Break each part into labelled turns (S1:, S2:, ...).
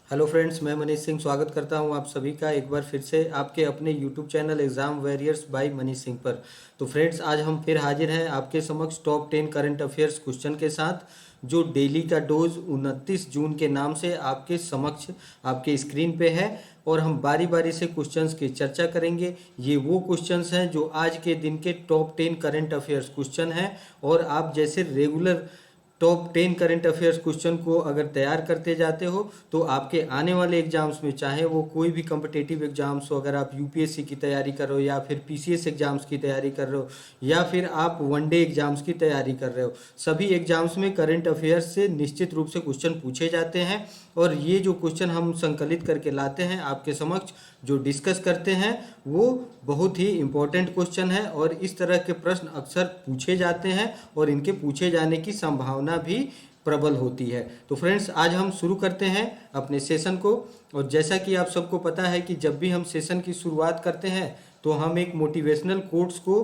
S1: Hello friends, मैं मनीष सिंह स्वागत करता हूं आप सभी का एक बार फिर से आपके अपने YouTube channel exam warriors by Manish Singh पर। तो फ्रेंड्स, आज हम फिर हाजिर हैं आपके समक्ष टॉप 10 करंट अफेयर्स क्वेश्चन के साथ, जो डेली का डोज 29 जून के नाम से आपके समक्ष आपके स्क्रीन पे है। और हम बारी बारी से क्वेश्चंस की चर्चा करेंगे। ये वो क्वेश्चंस हैं जो आज के दिन के टॉप 10 करंट अफेयर्स क्वेश्चन हैं। और आप जैसे regular top 10 current affairs question को अगर तैयार करते जाते हो तो आपके आने वाले एग्जाम्स में, चाहे वो कोई भी कम्पिटेटिव एग्जाम्स हो, अगर आप यूपीएससी की तैयारी कर रहे हो या फिर पीसीएस एग्जाम्स की तैयारी कर रहे हो या फिर आप वनडे एग्जाम्स की तैयारी कर रहे हो, सभी एग्जाम्स में करंट अफेयर्स से निश्चित रूप से क्वेश्चन पूछे जाते हैं। और ये जो क्वेश्चन हम संकलित करके लाते हैं आपके समक्ष, जो डिस्कस करते हैं, वो बहुत ही इम्पोर्टेंट क्वेश्चन है और इस तरह के प्रश्न अक्सर पूछे जाते हैं और इनके पूछे जाने की संभावना भी प्रबल होती है। तो फ्रेंड्स, आज हम शुरू करते हैं अपने सेशन को। और जैसा कि आप सबको पता है कि जब भी हम सेशन की शुरुआत करते हैं तो हम एक मोटिवेशनल कोट्स को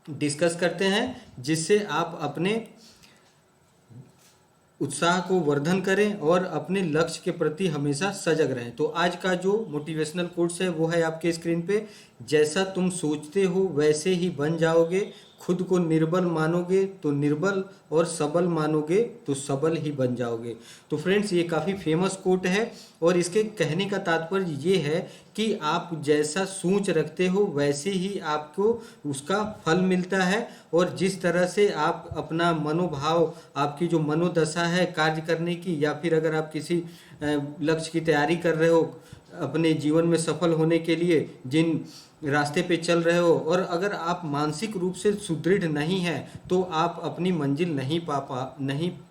S1: डिस्कस करते हैं, जिससे आप अपने उत्साह को वर्धन करें और अपने लक्ष्य के प्रति हमेशा सजग रहें। तो आज का जो मोटिवेशनल कोट्स है वो है आपके स्क्रीन पे। जैसा तुम सोचते हो वैसे ही बन जाओगे, खुद को निर्बल मानोगे तो निर्बल, और सबल मानोगे तो सबल ही बन जाओगे। तो फ्रेंड्स, ये काफ़ी फेमस कोट है और इसके कहने का तात्पर्य ये है कि आप जैसा सोच रखते हो वैसे ही आपको उसका फल मिलता है। और जिस तरह से आप अपना मनोभाव, आपकी जो मनोदशा है कार्य करने की, या फिर अगर आप किसी लक्ष्य की तैयारी कर रहे हो, अपने जीवन में सफल होने के लिए जिन रास्ते पे चल रहे हो, और अगर आप मानसिक रूप से सुदृढ़ नहीं हैं तो आप अपनी मंजिल नहीं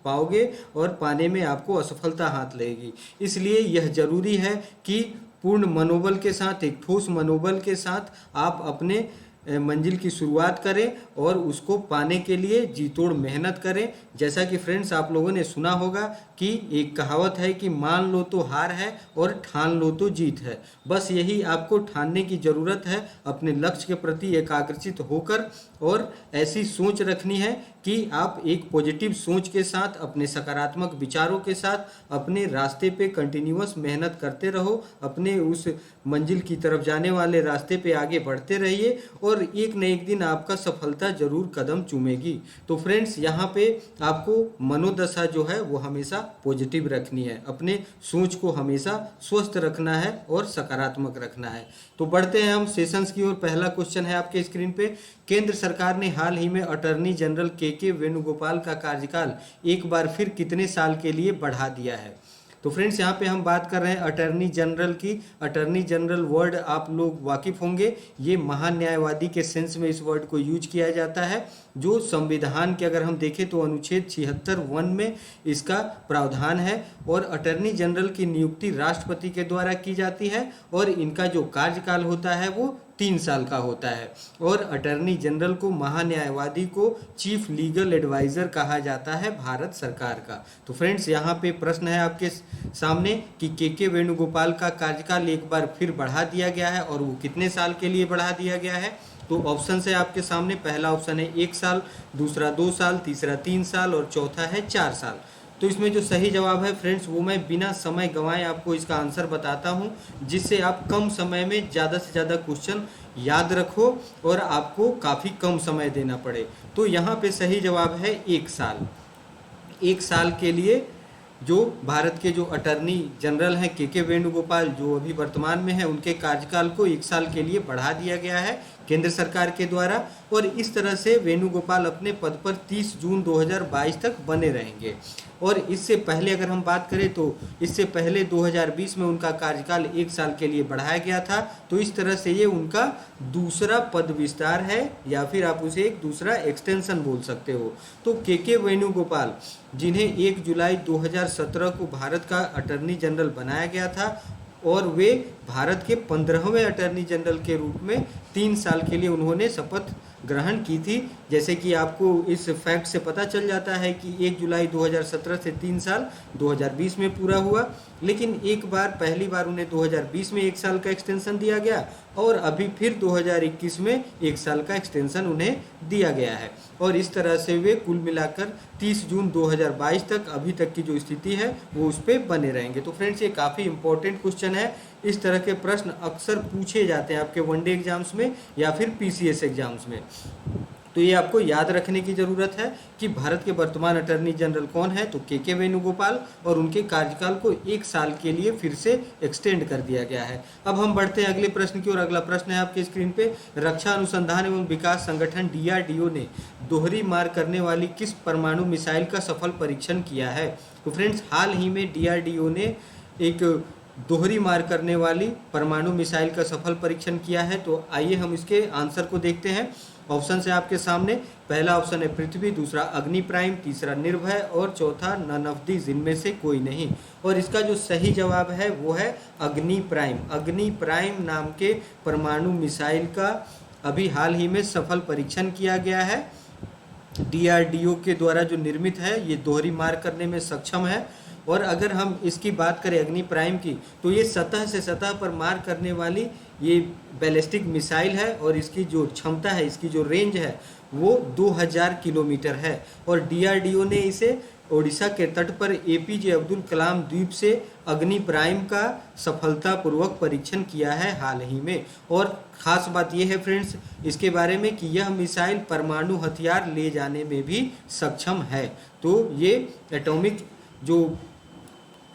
S1: पाओगे और पाने में आपको असफलता हाथ लगेगी। इसलिए यह जरूरी है कि पूर्ण मनोबल के साथ, एक ठोस मनोबल के साथ आप अपने मंजिल की शुरुआत करें और उसको पाने के लिए जी तोड़ मेहनत करें। जैसा कि फ्रेंड्स, आप लोगों ने सुना होगा कि एक कहावत है कि मान लो तो हार है और ठान लो तो जीत है। बस यही आपको ठानने की ज़रूरत है, अपने लक्ष्य के प्रति एकाग्रचित होकर, और ऐसी सोच रखनी है कि आप एक पॉजिटिव सोच के साथ, अपने सकारात्मक विचारों के साथ अपने रास्ते पे कंटिन्यूअस मेहनत करते रहो, अपने उस मंजिल की तरफ जाने वाले रास्ते पे आगे बढ़ते रहिए और एक न एक दिन आपका सफलता जरूर कदम चूमेगी। तो फ्रेंड्स, यहाँ पे आपको मनोदशा जो है वो हमेशा पॉजिटिव रखनी है, अपने सोच को हमेशा स्वस्थ रखना है और सकारात्मक रखना है। तो बढ़ते हैं हम सेशंस की ओर। पहला क्वेश्चन है आपके स्क्रीन पे। केंद्र सरकार ने हाल ही में अटॉर्नी जनरल के वेणुगोपाल का कार्यकाल एक बार फिर कितने साल के लिए बढ़ा दिया है? तो फ्रेंड्स, यहाँ पे हम बात कर रहे हैं अटॉर्नी जनरल की। अटॉर्नी जनरल वर्ड आप लोग वाकिफ होंगे, ये महान्यायवादी के सेंस में इस वर्ड को यूज किया जाता है, जो संविधान के अगर हम देखें तो अनुच्छेद 76(1) में इसका प्रावधान है। और अटॉर्नी जनरल की नियुक्ति राष्ट्रपति के द्वारा की जाती है और इनका जो कार्यकाल होता है वो 3 साल का होता है। और अटॉर्नी जनरल को, महान्यायवादी को, चीफ लीगल एडवाइजर कहा जाता है भारत सरकार का। तो फ्रेंड्स, यहाँ पे प्रश्न है आपके सामने कि के वेणुगोपाल का कार्यकाल एक बार फिर बढ़ा दिया गया है और वो कितने साल के लिए बढ़ा दिया गया है? तो ऑप्शन है आपके सामने। पहला ऑप्शन है 1 साल, दूसरा 2 साल, तीसरा 3 साल और चौथा है 4 साल। तो इसमें जो सही जवाब है फ्रेंड्स, वो मैं बिना समय गंवाए आपको इसका आंसर बताता हूँ, जिससे आप कम समय में ज़्यादा से ज़्यादा क्वेश्चन याद रखो और आपको काफ़ी कम समय देना पड़े। तो यहाँ पे सही जवाब है 1 साल। 1 साल के लिए जो भारत के जो अटॉर्नी जनरल हैं के वेणुगोपाल, जो अभी वर्तमान में है, उनके कार्यकाल को 1 साल के लिए बढ़ा दिया गया है केंद्र सरकार के द्वारा। और इस तरह से वेणुगोपाल अपने पद पर 30 जून 2022 तक बने रहेंगे। और इससे पहले अगर हम बात करें तो इससे पहले 2020 में उनका कार्यकाल 1 साल के लिए बढ़ाया गया था। तो इस तरह से ये उनका दूसरा पद विस्तार है, या फिर आप उसे एक दूसरा एक्सटेंशन बोल सकते हो। तो के वेणुगोपाल, जिन्हें 1 जुलाई 2017 को भारत का अटॉर्नी जनरल बनाया गया था, और वे भारत के 15वें अटॉर्नी जनरल के रूप में 3 साल के लिए उन्होंने शपथ ग्रहण की थी। जैसे कि आपको इस फैक्ट से पता चल जाता है कि 1 जुलाई 2017 से 3 साल 2020 में पूरा हुआ, लेकिन एक बार पहली बार उन्हें 2020 में 1 साल का एक्सटेंशन दिया गया और अभी फिर 2021 में 1 साल का एक्सटेंशन उन्हें दिया गया है। और इस तरह से वे कुल मिलाकर 30 जून 2022 तक अभी तक की जो स्थिति है वो उस पर बने रहेंगे। तो फ्रेंड्स ये काफ़ी इंपॉर्टेंट क्वेश्चन है। इस तरह के प्रश्न अक्सर पूछे जाते हैं आपके वनडे एग्जाम्स में या फिर पीसीएस एग्जाम्स में। तो ये आपको याद रखने की ज़रूरत है कि भारत के वर्तमान अटॉर्नी जनरल कौन है, तो के वेणुगोपाल, और उनके कार्यकाल को 1 साल के लिए फिर से एक्सटेंड कर दिया गया है। अब हम बढ़ते हैं अगले प्रश्न की ओर। अगला प्रश्न है आपके स्क्रीन पे, रक्षा अनुसंधान एवं विकास संगठन डीआरडीओ ने दोहरी मार करने वाली किस परमाणु मिसाइल का सफल परीक्षण किया है? तो फ्रेंड्स हाल ही में डीआरडीओ ने एक दोहरी मार करने वाली परमाणु मिसाइल का सफल परीक्षण किया है। तो आइए हम इसके आंसर को देखते हैं। ऑप्शन है आपके सामने। पहला ऑप्शन है पृथ्वी, दूसरा अग्नि प्राइम, तीसरा निर्भय और चौथा नन ऑफ दीज, इनमें से कोई नहीं। और इसका जो सही जवाब है वो है अग्नि प्राइम। अग्नि प्राइम नाम के परमाणु मिसाइल का अभी हाल ही में सफल परीक्षण किया गया है। डीआरडीओ के द्वारा जो निर्मित है ये दोहरी मार करने में सक्षम है। और अगर हम इसकी बात करें अग्नि प्राइम की, तो ये सतह से सतह पर मार करने वाली ये बैलिस्टिक मिसाइल है और इसकी जो क्षमता है, इसकी जो रेंज है वो 2000 किलोमीटर है। और डीआरडीओ ने इसे ओडिशा के तट पर एपीजे अब्दुल कलाम द्वीप से अग्नि प्राइम का सफलतापूर्वक परीक्षण किया है हाल ही में। और ख़ास बात यह है फ्रेंड्स इसके बारे में कि यह मिसाइल परमाणु हथियार ले जाने में भी सक्षम है। तो ये एटॉमिक जो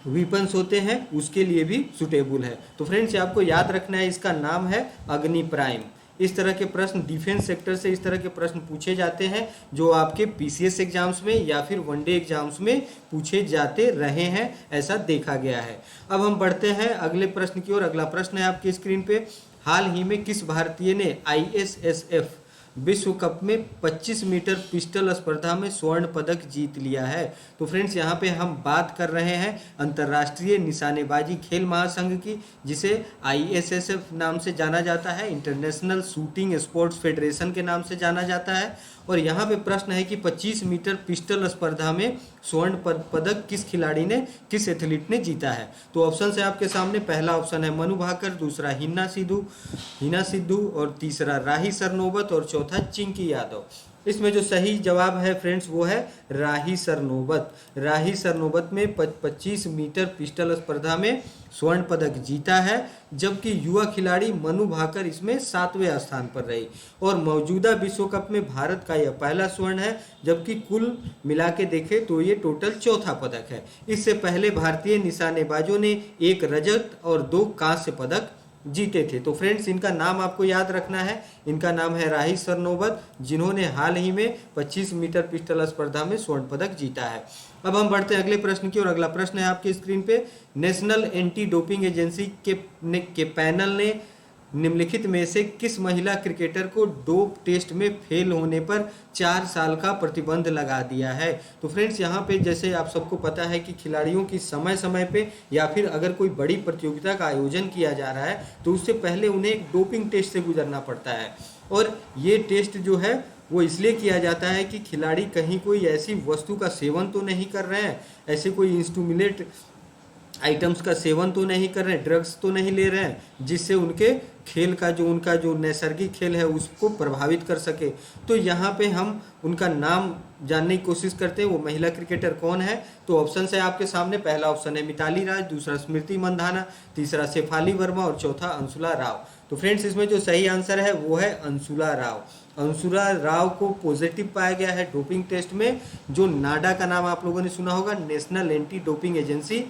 S1: वीपन्स होते हैं उसके लिए भी सुटेबल है। तो फ्रेंड्स आपको याद रखना है, इसका नाम है अग्नि प्राइम। इस तरह के प्रश्न डिफेंस सेक्टर से इस तरह के प्रश्न पूछे जाते हैं जो आपके पीसीएस एग्जाम्स में या फिर वनडे एग्जाम्स में पूछे जाते रहे हैं, ऐसा देखा गया है। अब हम बढ़ते हैं अगले प्रश्न की ओर। अगला प्रश्न है आपकी स्क्रीन पे, हाल ही में किस भारतीय ने आईएसएसएफ विश्व कप में 25 मीटर पिस्टल स्पर्धा में स्वर्ण पदक जीत लिया है? तो फ्रेंड्स यहाँ पे हम बात कर रहे हैं अंतर्राष्ट्रीय निशानेबाजी खेल महासंघ की, जिसे आईएसएसएफ नाम से जाना जाता है, इंटरनेशनल शूटिंग स्पोर्ट्स फेडरेशन के नाम से जाना जाता है। और यहाँ पे प्रश्न है कि 25 मीटर पिस्टल स्पर्धा में स्वर्ण पदक किस खिलाड़ी ने, किस एथलीट ने जीता है? तो ऑप्शन है आपके सामने। पहला ऑप्शन है मनु भाकर, दूसरा हिना सिद्धू और तीसरा राही सरनोबत और चौथा चिंकी यादव। इसमें जो सही जवाब है फ्रेंड्स वो है राही सरनोबत। राही सरनोबत में 25 मीटर पिस्टल स्पर्धा में स्वर्ण पदक जीता है, जबकि युवा खिलाड़ी मनु भाकर इसमें 7वें स्थान पर रही। और मौजूदा विश्व कप में भारत का यह पहला स्वर्ण है, जबकि कुल मिला के देखें तो ये टोटल चौथा पदक है। इससे पहले भारतीय निशानेबाजों ने 1 रजत और 2 कांस्य पदक जीते थे। तो फ्रेंड्स इनका नाम आपको याद रखना है, इनका नाम है राही सरनोबत, जिन्होंने हाल ही में 25 मीटर पिस्टल स्पर्धा में स्वर्ण पदक जीता है। अब हम बढ़ते हैं अगले प्रश्न की और। अगला प्रश्न है आपकी स्क्रीन पे, नेशनल एंटी डोपिंग एजेंसी के पैनल ने निम्नलिखित में से किस महिला क्रिकेटर को डोप टेस्ट में फेल होने पर 4 साल का प्रतिबंध लगा दिया है? तो फ्रेंड्स यहाँ पे जैसे आप सबको पता है कि खिलाड़ियों की समय समय पे या फिर अगर कोई बड़ी प्रतियोगिता का आयोजन किया जा रहा है तो उससे पहले उन्हें एक डोपिंग टेस्ट से गुजरना पड़ता है। और ये टेस्ट जो है वो इसलिए किया जाता है कि खिलाड़ी कहीं कोई ऐसी वस्तु का सेवन तो नहीं कर रहे हैं, ऐसे कोई इंस्टिमुलेट आइटम्स का सेवन तो नहीं कर रहे हैं, ड्रग्स तो नहीं ले रहे हैं जिससे उनके खेल का जो उनका जो नैसर्गिक खेल है उसको प्रभावित कर सके। तो यहाँ पे हम उनका नाम जानने की कोशिश करते हैं, वो महिला क्रिकेटर कौन है? तो ऑप्शन है आपके सामने। पहला ऑप्शन है मिताली राज, दूसरा स्मृति मंधाना, तीसरा शेफाली वर्मा और चौथा अंशुला राव। तो फ्रेंड्स इसमें जो सही आंसर है वो है अंशुला राव। अंशुला राव को पॉजिटिव पाया गया है डोपिंग टेस्ट में। जो नाडा का नाम आप लोगों ने सुना होगा, नेशनल एंटी डोपिंग एजेंसी,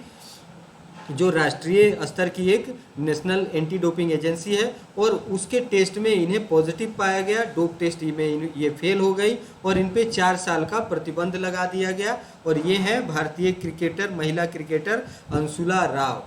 S1: जो राष्ट्रीय स्तर की एक नेशनल एंटी डोपिंग एजेंसी है, और उसके टेस्ट में इन्हें पॉजिटिव पाया गया। डोप टेस्ट में ये फेल हो गई और इन पे 4 साल का प्रतिबंध लगा दिया गया। और ये है भारतीय क्रिकेटर, महिला क्रिकेटर अंशुला राव।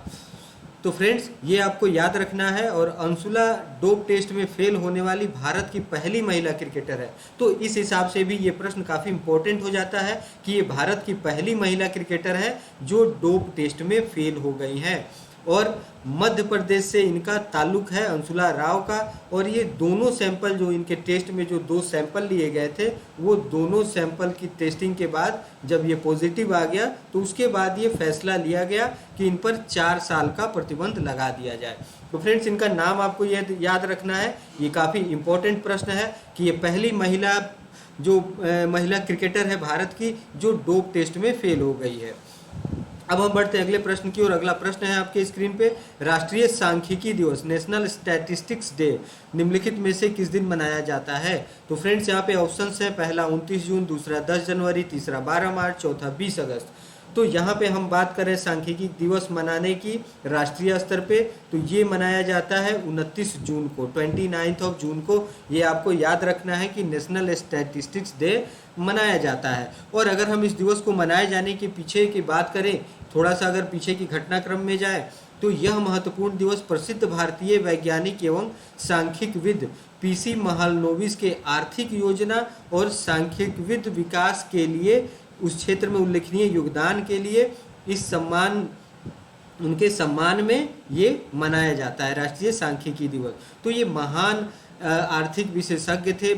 S1: तो फ्रेंड्स ये आपको याद रखना है। और अंशुला डोप टेस्ट में फेल होने वाली भारत की पहली महिला क्रिकेटर है। तो इस हिसाब से भी ये प्रश्न काफ़ी इंपॉर्टेंट हो जाता है कि ये भारत की पहली महिला क्रिकेटर है जो डोप टेस्ट में फेल हो गई हैं। और मध्य प्रदेश से इनका ताल्लुक है अंशुला राव का। और ये दोनों सैंपल जो इनके टेस्ट में जो 2 सैंपल लिए गए थे, वो दोनों सैंपल की टेस्टिंग के बाद जब ये पॉजिटिव आ गया तो उसके बाद ये फैसला लिया गया कि इन पर 4 साल का प्रतिबंध लगा दिया जाए। तो फ्रेंड्स, इनका नाम आपको याद रखना है, ये काफ़ी इंपॉर्टेंट प्रश्न है कि ये पहली महिला क्रिकेटर है भारत की जो डोप टेस्ट में फेल हो गई है। अब हम बढ़ते हैं अगले प्रश्न की ओर। अगला प्रश्न है आपके स्क्रीन पे, राष्ट्रीय सांख्यिकी दिवस नेशनल स्टैटिस्टिक्स डे निम्नलिखित में से किस दिन मनाया जाता है? तो फ्रेंड्स, यहाँ पे ऑप्शंस हैं, पहला 29 जून, दूसरा 10 जनवरी, तीसरा 12 मार्च, चौथा 20 अगस्त। तो यहाँ पे हम बात करें सांख्यिकी दिवस मनाने की राष्ट्रीय स्तर पे, तो ये मनाया जाता है 29 जून को, 29 जून को। ये आपको याद रखना है कि नेशनल स्टैटिस्टिक्स डे मनाया जाता है। और अगर हम इस दिवस को मनाए जाने के पीछे की बात करें, थोड़ा सा अगर पीछे की घटनाक्रम में जाए, तो यह महत्वपूर्ण दिवस प्रसिद्ध भारतीय वैज्ञानिक एवं सांख्यिकविद पीसी महालनोबिस के आर्थिक योजना और सांख्यिकविद विकास के लिए उस क्षेत्र में उल्लेखनीय योगदान के लिए उनके सम्मान में ये मनाया जाता है, राष्ट्रीय सांख्यिकी दिवस। तो ये महान आर्थिक विशेषज्ञ थे,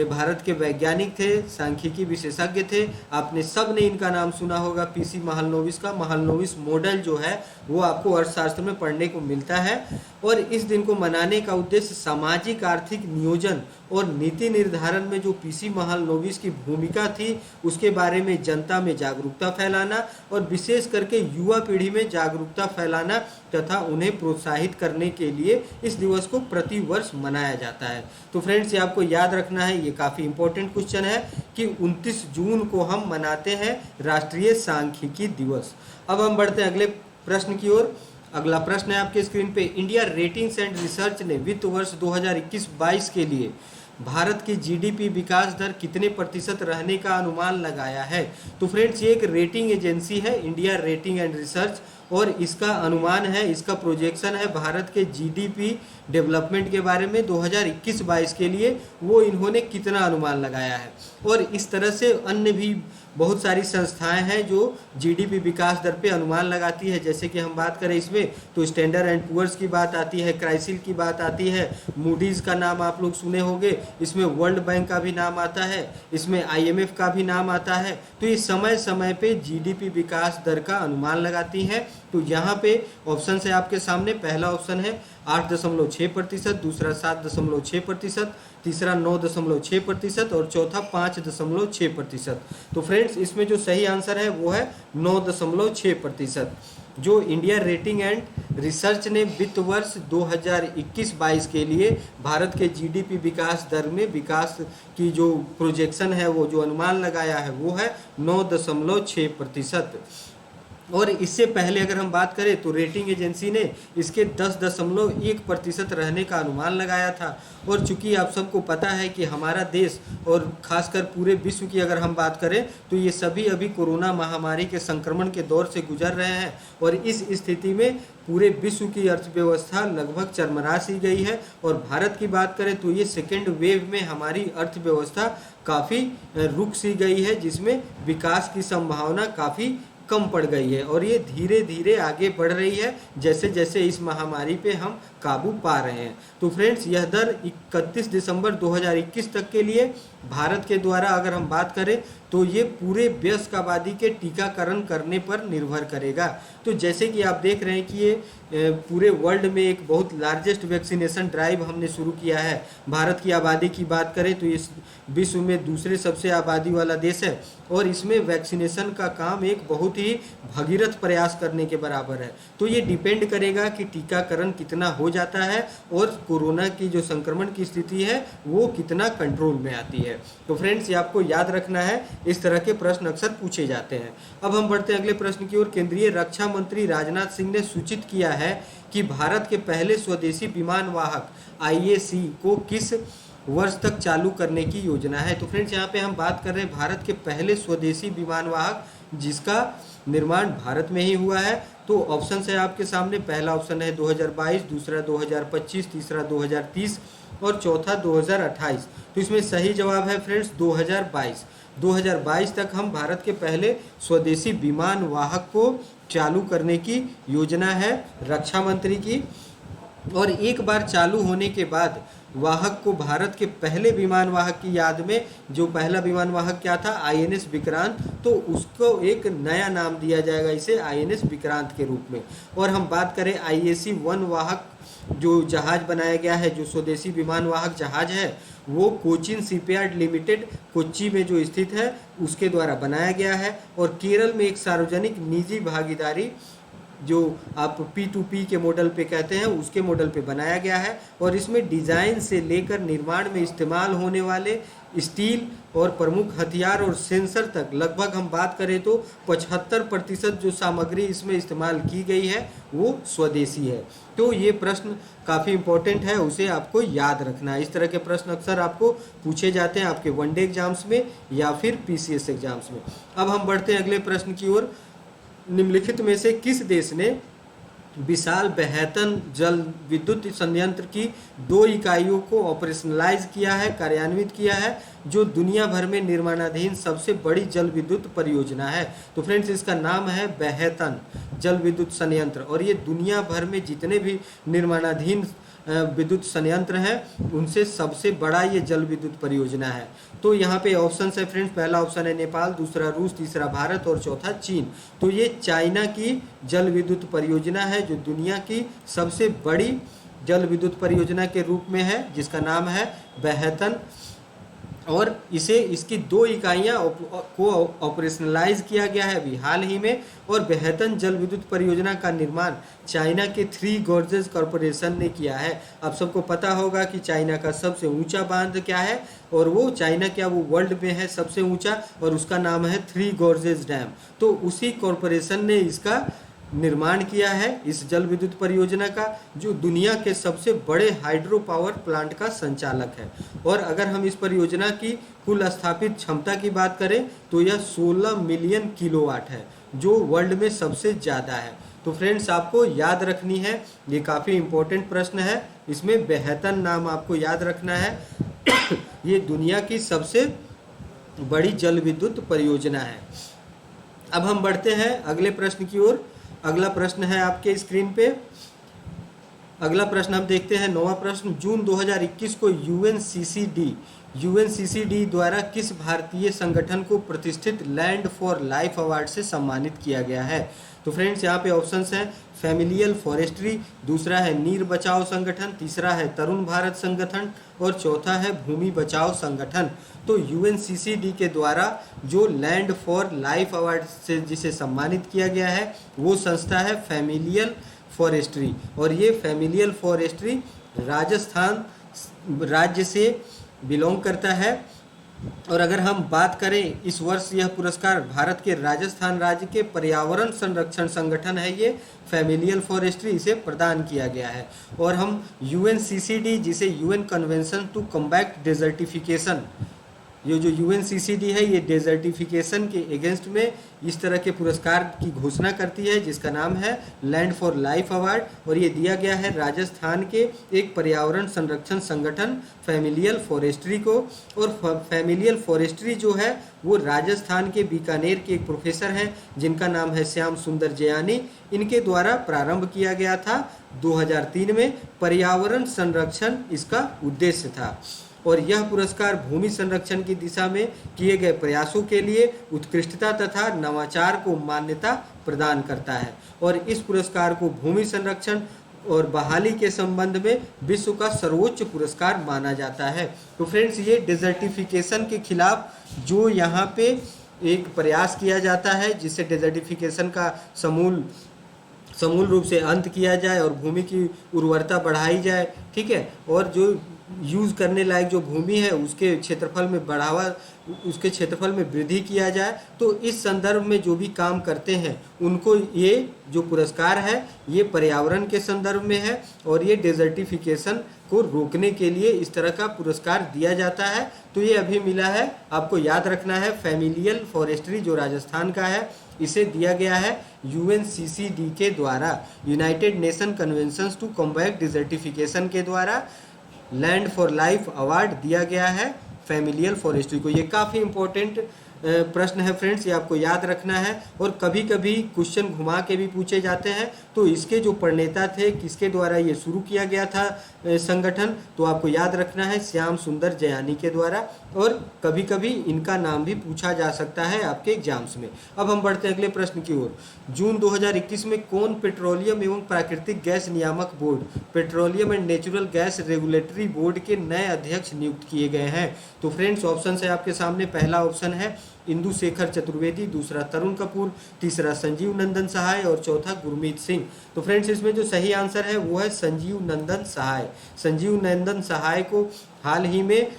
S1: भारत के वैज्ञानिक थे, सांख्यिकी विशेषज्ञ थे। आपने सब ने इनका नाम सुना होगा, पीसी महालनोबिस का। महालनोबिस मॉडल जो है वो आपको अर्थशास्त्र में पढ़ने को मिलता है। और इस दिन को मनाने का उद्देश्य सामाजिक आर्थिक नियोजन और नीति निर्धारण में जो पीसी महालनोबिस की भूमिका थी उसके बारे में जनता में जागरूकता फैलाना और विशेष करके युवा पीढ़ी में जागरूकता फैलाना तथा उन्हें प्रोत्साहित करने के लिए इस दिवस को प्रति वर्ष मनाया जाता है। तो फ्रेंड्स, ये आपको याद रखना है, ये काफ़ी इंपॉर्टेंट क्वेश्चन है कि 29 जून को हम मनाते हैं राष्ट्रीय सांख्यिकी दिवस। अब हम बढ़ते हैं अगले प्रश्न की ओर। अगला प्रश्न है आपके स्क्रीन पे, इंडिया रेटिंग्स एंड रिसर्च ने वित्त वर्ष 2021-22 के लिए भारत की जीडीपी विकास दर कितने प्रतिशत रहने का अनुमान लगाया है? तो फ्रेंड्स, ये एक रेटिंग एजेंसी है, इंडिया रेटिंग एंड रिसर्च, और इसका अनुमान है, इसका प्रोजेक्शन है भारत के जीडीपी डेवलपमेंट के बारे में 2021-22 के लिए वो इन्होंने कितना अनुमान लगाया है। और इस तरह से अन्य भी बहुत सारी संस्थाएं हैं जो जीडीपी विकास दर पे अनुमान लगाती है। जैसे कि हम बात करें इसमें तो स्टैंडर्ड एंड पुअर्स की बात आती है, क्राइसिल की बात आती है, मूडीज़ का नाम आप लोग सुने होंगे, इसमें वर्ल्ड बैंक का भी नाम आता है, इसमें आईएमएफ का भी नाम आता है। तो ये समय समय पे जीडीपी विकास दर का अनुमान लगाती हैं। तो यहाँ पे ऑप्शन है आपके सामने, पहला ऑप्शन है 8.6%, दूसरा 7.6%, तीसरा 9.6% और चौथा 5.6%। तो फ्रेंड्स, इसमें जो सही आंसर है वो है 9.6%। जो इंडिया रेटिंग एंड रिसर्च ने वित्त वर्ष 2021-22 के लिए भारत के जीडीपी विकास दर में विकास की जो प्रोजेक्शन है, वो जो अनुमान लगाया है वो है 9.6%। और इससे पहले अगर हम बात करें तो रेटिंग एजेंसी ने इसके 10.1% रहने का अनुमान लगाया था। और चूंकि आप सबको पता है कि हमारा देश और खासकर पूरे विश्व की अगर हम बात करें तो ये सभी अभी कोरोना महामारी के संक्रमण के दौर से गुजर रहे हैं और इस स्थिति में पूरे विश्व की अर्थव्यवस्था लगभग चरमरा सी गई है। और भारत की बात करें तो ये सेकेंड वेव में हमारी अर्थव्यवस्था काफ़ी रुक सी गई है, जिसमें विकास की संभावना काफ़ी कम पड़ गई है और ये धीरे धीरे आगे बढ़ रही है जैसे जैसे इस महामारी पे हम काबू पा रहे हैं। तो फ्रेंड्स, यह दर 31 दिसंबर 2021 तक के लिए भारत के द्वारा अगर हम बात करें तो ये पूरे वयस्क आबादी के टीकाकरण करने पर निर्भर करेगा। तो जैसे कि आप देख रहे हैं कि ये पूरे वर्ल्ड में एक बहुत लार्जेस्ट वैक्सीनेशन ड्राइव हमने शुरू किया है। भारत की आबादी की बात करें तो इस विश्व में दूसरे सबसे आबादी वाला देश है और इसमें वैक्सीनेशन का काम एक बहुत ही भगीरथ प्रयास करने के बराबर है। तो ये डिपेंड करेगा कि टीकाकरण कितना हो जाता है और कोरोना की जो संक्रमण की स्थिति है वो कितना कंट्रोल में आती है। तो फ्रेंड्स, ये आपको याद रखना है, इस तरह के प्रश्न अक्सर पूछे जाते हैं। अब हम बढ़ते हैं अगले प्रश्न की ओर। केंद्रीय रक्षा मंत्री राजनाथ सिंह ने सूचित किया है कि भारत के पहले स्वदेशी विमान वाहक IAC को किस वर्ष तक चालू करने की योजना है। तो फ्रेंड्स, यहाँ पे हम बात कर रहे हैं भारत के पहले स्वदेशी विमान वाहक जिसका निर्माण भारत में ही हुआ है। तो ऑप्शन है आपके सामने, पहला ऑप्शन है 2022, दूसरा 2025, तीसरा 2030 और चौथा 2028। तो इसमें सही जवाब है फ्रेंड्स 2022। 2022 तक हम भारत के पहले स्वदेशी विमान वाहक को चालू करने की योजना है रक्षा मंत्री की। और एक बार चालू होने के बाद वाहक को भारत के पहले विमान वाहक की याद में, जो पहला विमान वाहक क्या था, आईएनएस विक्रांत, तो उसको एक नया नाम दिया जाएगा, इसे आईएनएस विक्रांत के रूप में। और हम बात करें IAC-1 वाहक जो जहाज बनाया गया है, जो स्वदेशी विमान वाहक जहाज है, वो कोचिन शिपयार्ड लिमिटेड कोच्चि में जो स्थित है उसके द्वारा बनाया गया है। और केरल में एक सार्वजनिक निजी भागीदारी, जो आप P2P के मॉडल पे कहते हैं, उसके मॉडल पे बनाया गया है। और इसमें डिज़ाइन से लेकर निर्माण में इस्तेमाल होने वाले स्टील और प्रमुख हथियार और सेंसर तक लगभग हम बात करें तो 75% जो सामग्री इसमें इस्तेमाल की गई है वो स्वदेशी है। तो ये प्रश्न काफ़ी इम्पोर्टेंट है, उसे आपको याद रखना है। इस तरह के प्रश्न अक्सर आपको पूछे जाते हैं आपके वनडे एग्जाम्स में या फिर PCS एग्जाम्स में। अब हम बढ़ते हैं अगले प्रश्न की ओर। निम्नलिखित में से किस देश ने विशाल बेहतन जल विद्युत संयंत्र की 2 इकाइयों को ऑपरेशनलाइज किया है, कार्यान्वित किया है, जो दुनिया भर में निर्माणाधीन सबसे बड़ी जल विद्युत परियोजना है? तो फ्रेंड्स, इसका नाम है बेहतन जल विद्युत संयंत्र। और ये दुनिया भर में जितने भी निर्माणाधीन विद्युत संयंत्र हैं उनसे सबसे बड़ा ये जल विद्युत परियोजना है। तो यहाँ पे ऑप्शन है फ्रेंड्स, पहला ऑप्शन है नेपाल, दूसरा रूस, तीसरा भारत और चौथा चीन। तो ये चाइना की जल विद्युत परियोजना है जो दुनिया की सबसे बड़ी जल विद्युत परियोजना के रूप में है, जिसका नाम है बेहतन। और इसे इसकी 2 इकाइयाँ को ऑपरेशनलाइज किया गया है अभी हाल ही में। और बेहतन जल विद्युत परियोजना का निर्माण चाइना के 3 गॉर्जेस कॉरपोरेशन ने किया है। आप सबको पता होगा कि चाइना का सबसे ऊंचा बांध क्या है, और वो चाइना क्या, वो वर्ल्ड में है सबसे ऊंचा, और उसका नाम है 3 गॉर्जेस डैम। तो उसी कॉरपोरेशन ने इसका निर्माण किया है, इस जल विद्युत परियोजना का, जो दुनिया के सबसे बड़े हाइड्रो पावर प्लांट का संचालक है। और अगर हम इस परियोजना की कुल स्थापित क्षमता की बात करें तो यह 16 मिलियन किलोवाट है, जो वर्ल्ड में सबसे ज़्यादा है। तो फ्रेंड्स, आपको याद रखनी है, ये काफ़ी इम्पोर्टेंट प्रश्न है, इसमें बेहतन नाम आपको याद रखना है। ये दुनिया की सबसे बड़ी जल विद्युत परियोजना है। अब हम बढ़ते हैं अगले प्रश्न की ओर। अगला प्रश्न है आपके स्क्रीन पे। अगला प्रश्न हम देखते हैं, 9वां प्रश्न। जून 2021 को यूएनसीसीडी द्वारा किस भारतीय संगठन को प्रतिष्ठित लैंड फॉर लाइफ अवार्ड से सम्मानित किया गया है? तो फ्रेंड्स, यहाँ पे ऑप्शंस हैं फैमिलियल फॉरेस्ट्री, दूसरा है नीर बचाओ संगठन, तीसरा है तरुण भारत संगठन और चौथा है भूमि बचाओ संगठन। तो यूएनसीसीडी के द्वारा जो लैंड फॉर लाइफ अवार्ड से जिसे सम्मानित किया गया है वो संस्था है फैमिलियल फॉरेस्ट्री। और ये फैमिलियल फॉरेस्ट्री राजस्थान राज्य से बिलोंग करता है। और अगर हम बात करें, इस वर्ष यह पुरस्कार भारत के राजस्थान राज्य के पर्यावरण संरक्षण संगठन है, ये फैमिलियल फॉरेस्ट्री, इसे प्रदान किया गया है। और हम यूएनसीसीडी, जिसे UN convention to combat desertification, ये जो यूएनसीसीडी है ये डेजर्टिफिकेशन के अगेंस्ट में इस तरह के पुरस्कार की घोषणा करती है, जिसका नाम है लैंड फॉर लाइफ अवार्ड। और ये दिया गया है राजस्थान के एक पर्यावरण संरक्षण संगठन फैमिलियल फॉरेस्ट्री को। और फैमिलियल फॉरेस्ट्री जो है वो राजस्थान के बीकानेर के एक प्रोफेसर हैं जिनका नाम है श्याम सुंदर जयानी, इनके द्वारा प्रारंभ किया गया था 2003 में। पर्यावरण संरक्षण इसका उद्देश्य था। और यह पुरस्कार भूमि संरक्षण की दिशा में किए गए प्रयासों के लिए उत्कृष्टता तथा नवाचार को मान्यता प्रदान करता है। और इस पुरस्कार को भूमि संरक्षण और बहाली के संबंध में विश्व का सर्वोच्च पुरस्कार माना जाता है। तो फ्रेंड्स, ये डेजर्टिफिकेशन के खिलाफ जो यहाँ पे एक प्रयास किया जाता है, जिससे डेजर्टिफिकेशन का समूल रूप से अंत किया जाए और भूमि की उर्वरता बढ़ाई जाए, ठीक है, और जो यूज़ करने लायक जो भूमि है उसके क्षेत्रफल में वृद्धि किया जाए। तो इस संदर्भ में जो भी काम करते हैं उनको ये जो पुरस्कार है ये पर्यावरण के संदर्भ में है, और ये डेजर्टिफिकेशन को रोकने के लिए इस तरह का पुरस्कार दिया जाता है। तो ये अभी मिला है, आपको याद रखना है, फैमिलियल फॉरेस्ट्री जो राजस्थान का है, इसे दिया गया है यूएनसीसीडी के द्वारा, United Nation conventions to combat desertification के द्वारा लैंड फॉर लाइफ अवार्ड दिया गया है फैमिलियल फॉरेस्ट्री को। ये काफ़ी इम्पोर्टेंट प्रश्न है फ्रेंड्स, ये आपको याद रखना है। और कभी कभी क्वेश्चन घुमा के भी पूछे जाते हैं, तो इसके जो प्रणेता थे, किसके द्वारा ये शुरू किया गया था संगठन, तो आपको याद रखना है श्याम सुंदर जयानी के द्वारा। और कभी कभी इनका नाम भी पूछा जा सकता है आपके एग्जाम्स में। अब हम बढ़ते हैं अगले प्रश्न की ओर। जून 2021 में कौन पेट्रोलियम एवं प्राकृतिक गैस नियामक board, petroleum and natural gas regulatory board के नए अध्यक्ष नियुक्त किए गए हैं? तो फ्रेंड्स ऑप्शन है आपके सामने। पहला ऑप्शन है इंदु शेखर चतुर्वेदी, दूसरा तरुण कपूर, तीसरा संजीव नंदन सहाय और चौथा गुरमीत सिंह। तो फ्रेंड्स इसमें जो सही आंसर है वो है संजीव नंदन सहाय। संजीव नंदन सहाय को हाल ही में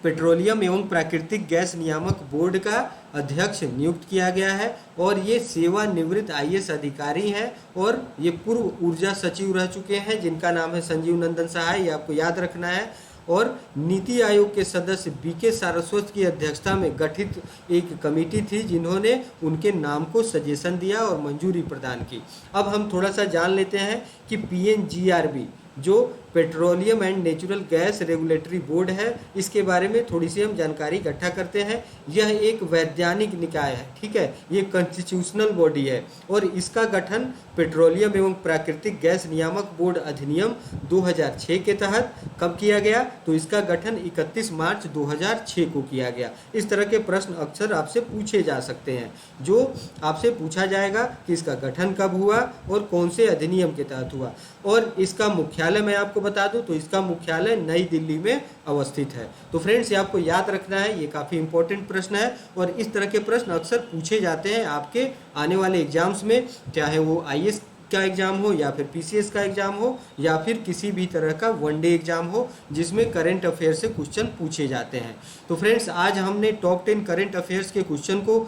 S1: पेट्रोलियम एवं प्राकृतिक गैस नियामक बोर्ड का अध्यक्ष नियुक्त किया गया है। और ये सेवानिवृत्त IAS अधिकारी हैं और ये पूर्व ऊर्जा सचिव रह चुके हैं, जिनका नाम है संजीव नंदन सहाय, ये आपको याद रखना है। और नीति आयोग के सदस्य BK सारस्वत की अध्यक्षता में गठित एक कमेटी थी, जिन्होंने उनके नाम को सजेशन दिया और मंजूरी प्रदान की। अब हम थोड़ा सा जान लेते हैं कि PNGRB जो petroleum and natural gas regulatory board है, इसके बारे में थोड़ी सी हम जानकारी इकट्ठा करते हैं। यह एक वैधानिक निकाय है, ठीक है, ये कॉन्स्टिट्यूशनल बॉडी है और इसका गठन पेट्रोलियम एवं प्राकृतिक गैस नियामक बोर्ड अधिनियम 2006 के तहत कब किया गया? तो इसका गठन 31 मार्च 2006 को किया गया। इस तरह के प्रश्न अक्सर आपसे पूछे जा सकते हैं, जो आपसे पूछा जाएगा कि इसका गठन कब हुआ और कौन से अधिनियम के तहत हुआ। और इसका मुख्यालय मैं आपको बता दूं तो इसका मुख्यालय नई दिल्ली में अवस्थित है। तो फ्रेंड्स ये आपको याद रखना है, ये काफ़ी इंपॉर्टेंट प्रश्न है और इस तरह के प्रश्न अक्सर पूछे जाते हैं आपके आने वाले एग्जाम्स में, चाहे वो IAS का एग्जाम हो या फिर PCS का एग्जाम हो या फिर किसी भी तरह का वनडे एग्जाम हो जिसमें करंट अफेयर से क्वेश्चन पूछे जाते हैं। तो फ्रेंड्स आज हमने टॉप 10 करंट अफेयर्स के क्वेश्चन को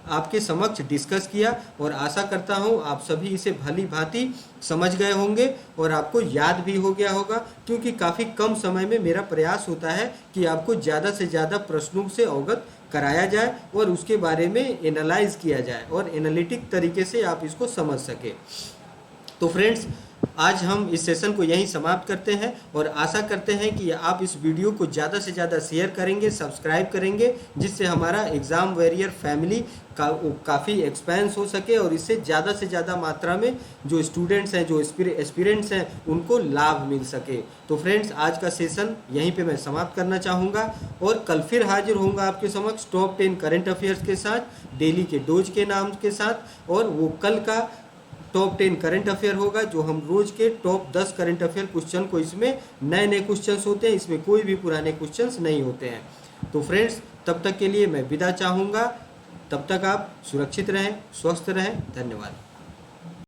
S1: आपके समक्ष डिस्कस किया और आशा करता हूं आप सभी इसे भली भांति समझ गए होंगे और आपको याद भी हो गया होगा, क्योंकि काफ़ी कम समय में मेरा प्रयास होता है कि आपको ज़्यादा से ज़्यादा प्रश्नों से अवगत कराया जाए और उसके बारे में एनालाइज किया जाए और एनालिटिक तरीके से आप इसको समझ सके। तो फ्रेंड्स आज हम इस सेशन को यहीं समाप्त करते हैं और आशा करते हैं कि आप इस वीडियो को ज़्यादा से ज़्यादा शेयर करेंगे, सब्सक्राइब करेंगे, जिससे हमारा एग्ज़ाम वॉरियर फैमिली काफ़ी एक्सपेंस हो सके और इससे ज़्यादा से ज़्यादा मात्रा में जो स्टूडेंट्स हैं, जो एस्पिरेंट्स हैं, उनको लाभ मिल सके। तो फ्रेंड्स आज का सेशन यहीं पे मैं समाप्त करना चाहूँगा और कल फिर हाजिर होऊंगा आपके समक्ष टॉप 10 करंट अफेयर्स के साथ, डेली के डोज के नाम के साथ। और वो कल का टॉप 10 करंट अफेयर होगा, जो हम रोज के टॉप 10 करंट अफेयर क्वेश्चन को, इसमें नए नए क्वेश्चंस होते हैं, इसमें कोई भी पुराने क्वेश्चंस नहीं होते हैं। तो फ्रेंड्स तब तक के लिए मैं विदा चाहूँगा, तब तक आप सुरक्षित रहें, स्वस्थ रहें। धन्यवाद।